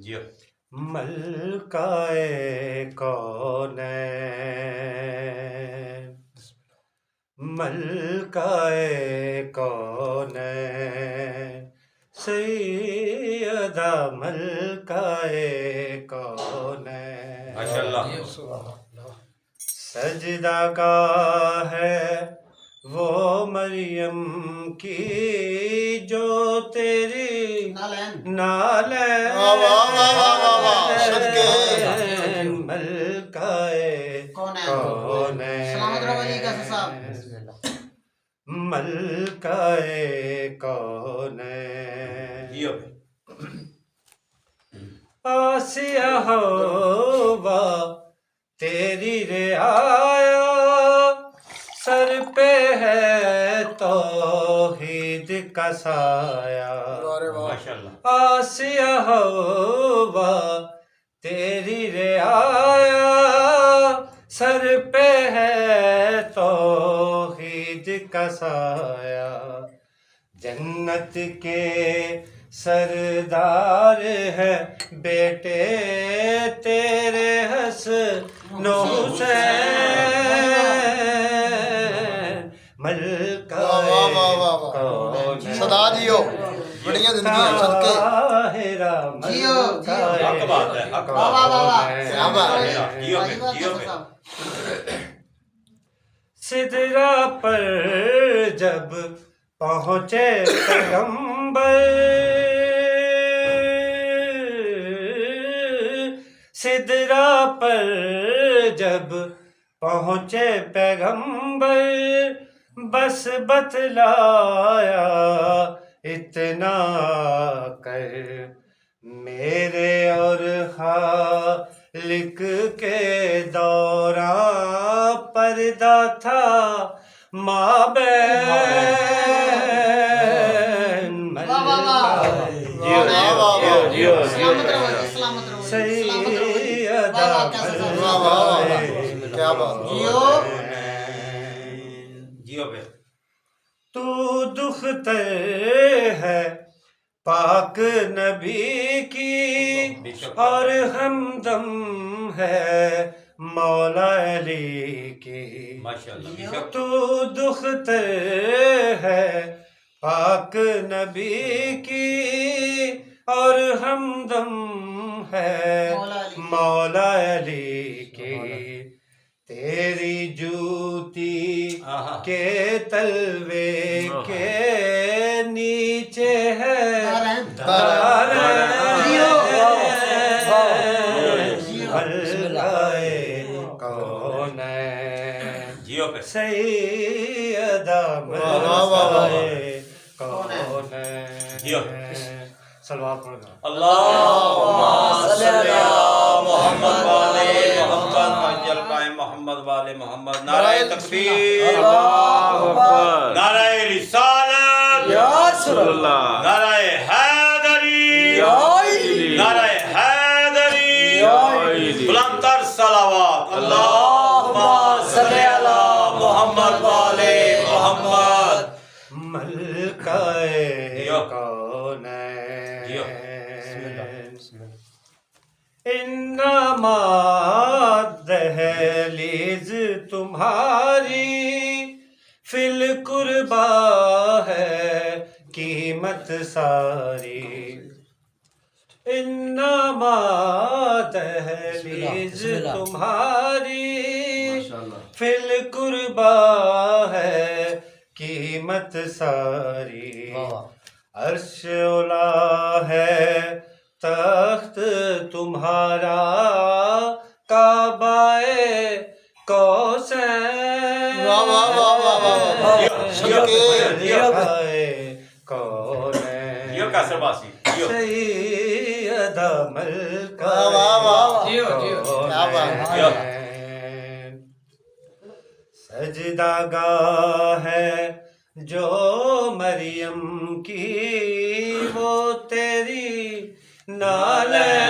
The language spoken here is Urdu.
جی ملکائے کونین، ملکائے کونین، سیدہ ملکائے کونین، ماشاءاللہ سجدہ گاہ ہے وہ مریم کی جو تیری نالین، ملکائے کونین، ملکائے کونین، آسیہ ہوا تیری رعایا، سر پہ ہے توحید کا سایہ، ماشاءاللہ آسیہ ہوا تیری رعایا، سر پہ ہے توحید کا سایہ، جنت کے سردار ہے بیٹے تیرے حسن و حسین، ملکائے کونین، صدا دیو بڑیاں زندگیاں صدقے طاہرہ ملکائے حق بات ہے، حق بات کونین، سدرا پر جب پہنچے پیغمبر، سدرا پر جب پہنچے پیغمبر، بس بتلایا اتنا کر، میرے اور خالق کے دوران پردہ تھا مابین، سیدہ ملکائے، تو دختر ہے پاک نبی کی اور ہمدم ہے مولا علی کی، تو دختر ہے پاک نبی کی اور ہمدم ہے مولا علی کی، تیری جوتی کے تلوے کے نیچے ہے ملکائے کونین، سیدہ ملکائے کونین، صلوات پڑھنا، اللہم صلی علی محمد والے محمد عجل قائم محمد والے محمد، نعرہ تکبیر، نعرہ رسالت، نعرہ حیدری، نعرہ حیدری، بلندتر صلوات، اللہم صلی علی محمد والے محمد، ملکائے کونین، انما دہلیز تمہاری فی القربا ہے قیمت ساری، انما دہلیز تمہاری فی القربا ہے قیمت ساری، عرش اولا ہے تخت تمہارا کعبہ کوثر، سیدہ ملکائے کونین، سجدہ گاہ ہے جو مریم کی وہ تیری نالین،